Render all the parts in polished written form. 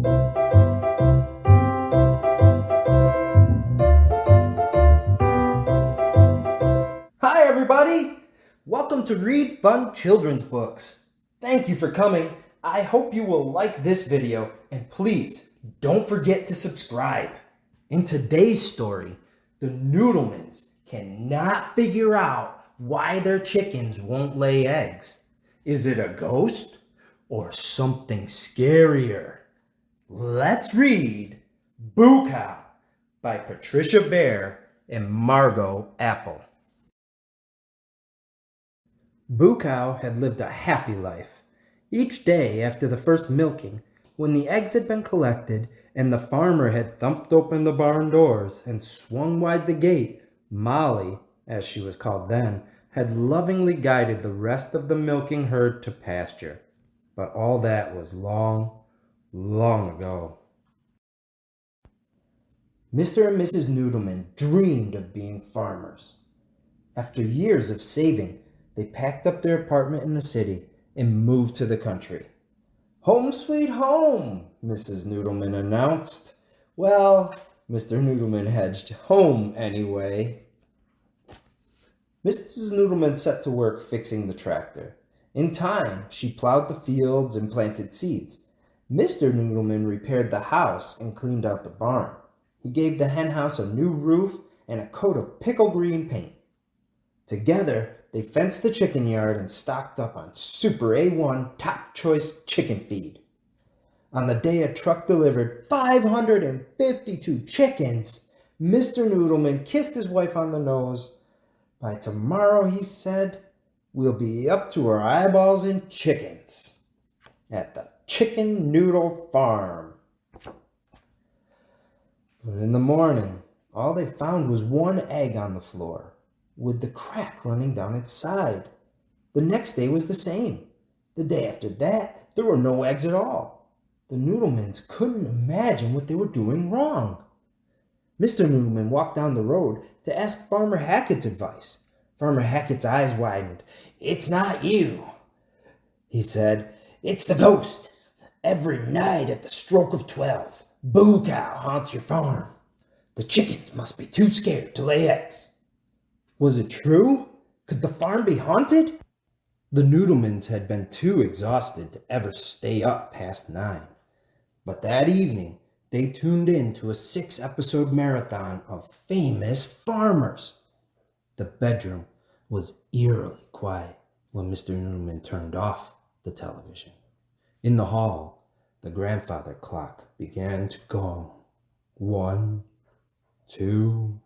Hi everybody! Welcome to Read Fun Children's Books. Thank you for coming. I hope you will like this video and please don't forget to subscribe. In today's story, the Noodlemans cannot figure out why their chickens won't lay eggs. Is it a ghost or something scarier? Let's read Boo Cow by Patricia Baehr and Margot Apple. Boo Cow had lived a happy life. Each day after the first milking, when the eggs had been collected and the farmer had thumped open the barn doors and swung wide the gate, Molly, as she was called then, had lovingly guided the rest of the milking herd to pasture. But all that was long, long ago. Mr. and Mrs. Noodleman dreamed of being farmers. After years of saving, they packed up their apartment in the city and moved to the country. "Home sweet home," Mrs. Noodleman announced. Well, Mr. Noodleman hedged home anyway. Mrs. Noodleman set to work fixing the tractor. In time, she plowed the fields and planted seeds. Mr. Noodleman repaired the house and cleaned out the barn. He gave the henhouse a new roof and a coat of pickle green paint. Together, they fenced the chicken yard and stocked up on Super A1 top choice chicken feed. On the day a truck delivered 552 chickens, Mr. Noodleman kissed his wife on the nose. "By tomorrow," he said, "we'll be up to our eyeballs in chickens at the Chicken Noodle Farm." But in the morning, all they found was one egg on the floor, with the crack running down its side. The next day was the same. The day after that, there were no eggs at all. The Noodlemans couldn't imagine what they were doing wrong. Mr. Noodleman walked down the road to ask Farmer Hackett's advice. Farmer Hackett's eyes widened. "It's not you," he said. "It's the ghost. Every night at the stroke of 12, Boo Cow haunts your farm. The chickens must be too scared to lay eggs." Was it true? Could the farm be haunted? The Noodlemans had been too exhausted to ever stay up past 9. But that evening, they tuned in to a 6-episode marathon of famous farmers. The bedroom was eerily quiet when Mr. Noodleman turned off the television. In the hall, the grandfather clock began to gong. 1, 2,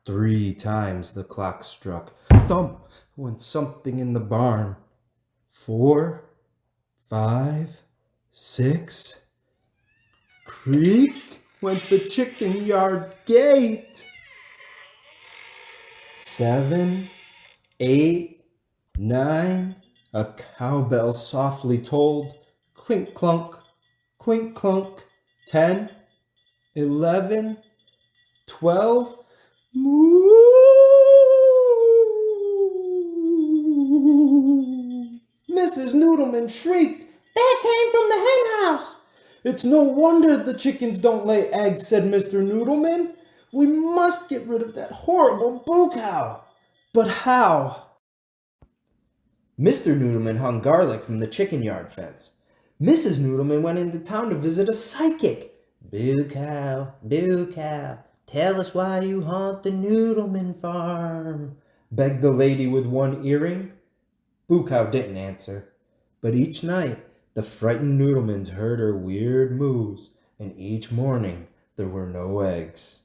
3 times the clock struck. Thump went something in the barn. 4, 5, 6. Creak went the chicken yard gate. 7, 8, 9. A cowbell softly tolled. Clink clunk, clink clunk. 10, 11, 12. Moo! Mrs. Noodleman shrieked. "That came from the henhouse." "It's no wonder the chickens don't lay eggs," said Mr. Noodleman. "We must get rid of that horrible Boo Cow." But how? Mr. Noodleman hung garlic from the chicken yard fence. Mrs. Noodleman went into town to visit a psychic. Boo Cow, tell us why you haunt the Noodleman farm," begged the lady with one earring. Boo Cow didn't answer, but each night the frightened Noodlemans heard her weird moves, and each morning there were no eggs.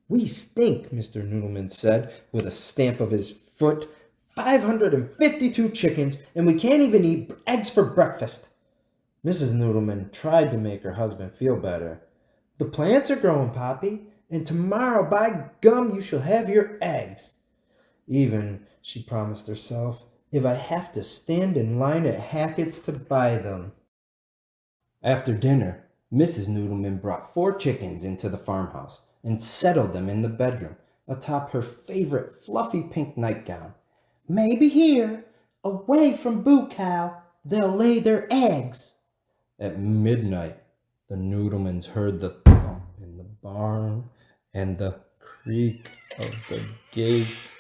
"We stink," Mr. Noodleman said with a stamp of his foot. 552 chickens, and we can't even eat eggs for breakfast." Mrs. Noodleman tried to make her husband feel better. "The plants are growing, Poppy, and tomorrow, by gum, you shall have your eggs. Even," she promised herself, "if I have to stand in line at Hackett's to buy them." After dinner, Mrs. Noodleman brought 4 chickens into the farmhouse and settled them in the bedroom atop her favorite fluffy pink nightgown. "Maybe here, away from Boo Cow, they'll lay their eggs." At midnight, The Noodlemans heard the thump in the barn and the creak of the gate.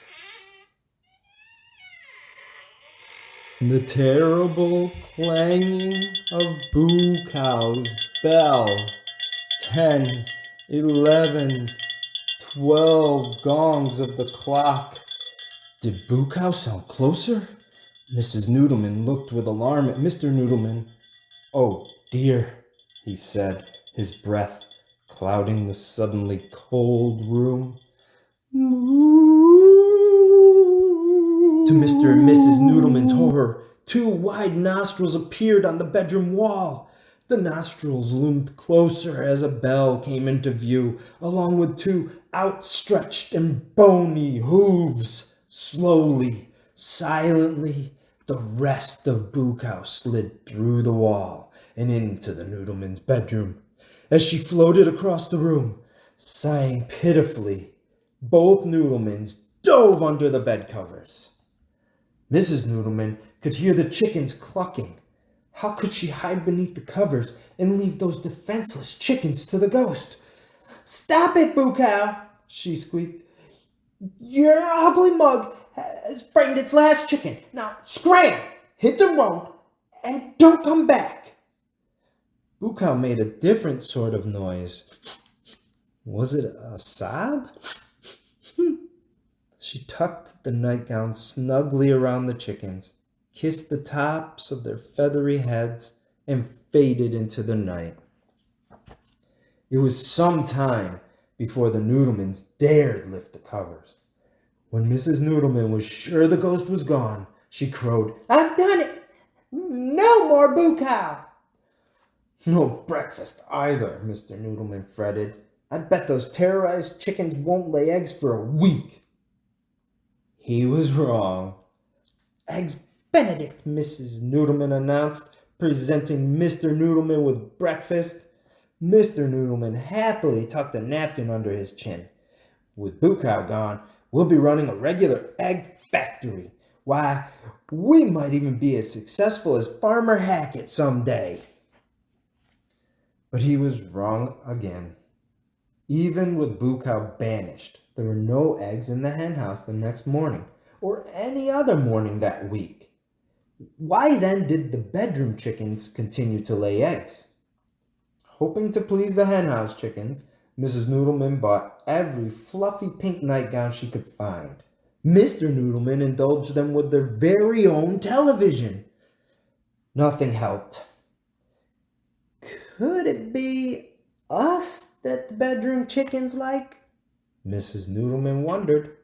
The terrible clanging of Boo Cow's bell. 10, 11, 12 gongs of the clock. Did Boo Cow sound closer? Mrs. Noodleman looked with alarm at Mr. Noodleman. "Oh dear," he said, his breath clouding the suddenly cold room. To Mr. and Mrs. Noodleman's horror, 2 wide nostrils appeared on the bedroom wall. The nostrils loomed closer as a bell came into view, along with 2 outstretched and bony hooves. Slowly, silently, the rest of Boo Cow slid through the wall and into the Noodleman's bedroom. As she floated across the room, sighing pitifully, both Noodlemans dove under the bed covers. Mrs. Noodleman could hear the chickens clucking. How could she hide beneath the covers and leave those defenseless chickens to the ghost? "Stop it, Boo Cow," she squeaked. "Your ugly mug has frightened its last chicken. Now scram, hit the road, and don't come back." Boo Cow made a different sort of noise. Was it a sob? She tucked the nightgown snugly around the chickens, kissed the tops of their feathery heads, and faded into the night. It was some time before the Noodlemans dared lift the covers. When Mrs. Noodleman was sure the ghost was gone, she crowed, "I've done it! No more Boo Cow!" "No breakfast either," Mr. Noodleman fretted. "I bet those terrorized chickens won't lay eggs for a week." He was wrong. "Eggs Benedict," Mrs. Noodleman announced, presenting Mr. Noodleman with breakfast. Mr. Noodleman happily tucked a napkin under his chin. "With Boo Cow gone, we'll be running a regular egg factory. Why, we might even be as successful as Farmer Hackett someday." But he was wrong again. Even with Boo Cow banished, there were no eggs in the henhouse the next morning, or any other morning that week. Why then did the bedroom chickens continue to lay eggs? Hoping to please the henhouse chickens, Mrs. Noodleman bought every fluffy pink nightgown she could find. Mr. Noodleman indulged them with their very own television. Nothing helped. Could it be us that the bedroom chickens like? Mrs. Noodleman wondered.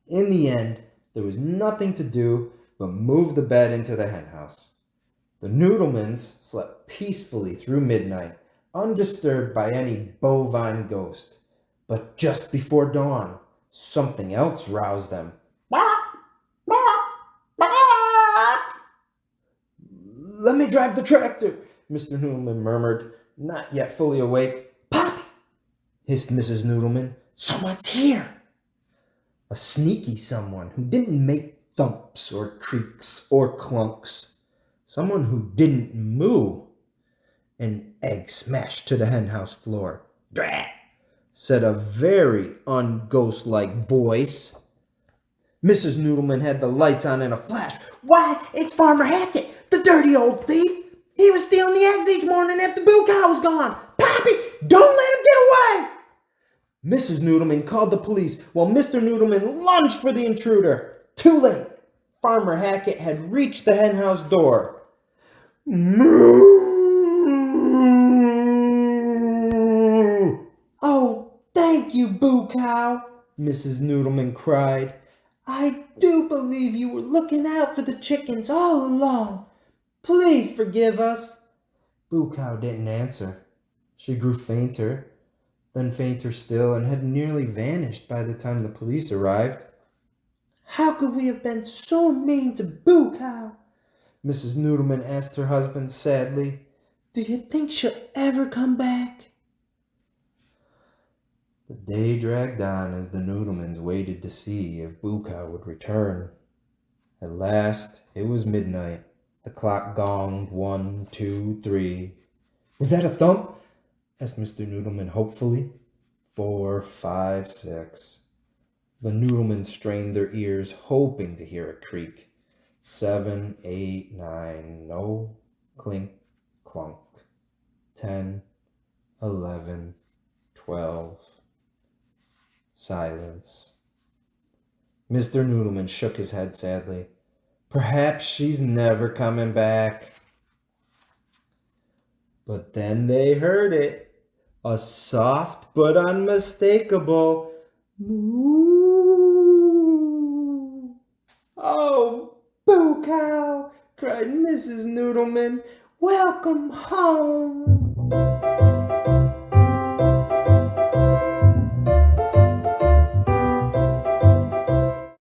In the end, there was nothing to do but move the bed into the henhouse. The Noodlemans slept peacefully through midnight, undisturbed by any bovine ghost. But just before dawn, something else roused them. "Let me drive the tractor," Mr. Noodleman murmured, not yet fully awake. "Poppy!" hissed Mrs. Noodleman. "Someone's here!" A sneaky someone who didn't make thumps or creaks or clunks. Someone who didn't moo. An egg smashed to the henhouse floor. "Drat!" said a very un-ghost-like voice. Mrs. Noodleman had the lights on in a flash. "Why, it's Farmer Hackett, the dirty old thief! He was stealing the eggs each morning after Boo Cow was gone! Poppy, don't let him get away!" Mrs. Noodleman called the police while Mr. Noodleman lunged for the intruder. Too late. Farmer Hackett had reached the henhouse door. "Moo!" "Oh, thank you, Boo Cow," Mrs. Noodleman cried. "I do believe you were looking out for the chickens all along. Please forgive us." Boo Cow didn't answer. She grew fainter, then fainter still, and had nearly vanished by the time the police arrived. "How could we have been so mean to Boo Cow?" Mrs. Noodleman asked her husband sadly. "Do you think she'll ever come back?" The day dragged on as the Noodlemans waited to see if Boo Cow would return. At last it was midnight. The clock gonged 1, 2, 3. Was that a thump? Asked Mr. Noodleman hopefully. 4, 5, 6. The Noodlemans strained their ears, hoping to hear a creak. 7, 8, 9, no. Clink, clunk. 10, 11, 12. Silence. Mr. Noodleman shook his head sadly. Perhaps she's never coming back. But then they heard it. A soft but unmistakable moo. Oh, boo cow, cried Mrs. Noodleman. Welcome home.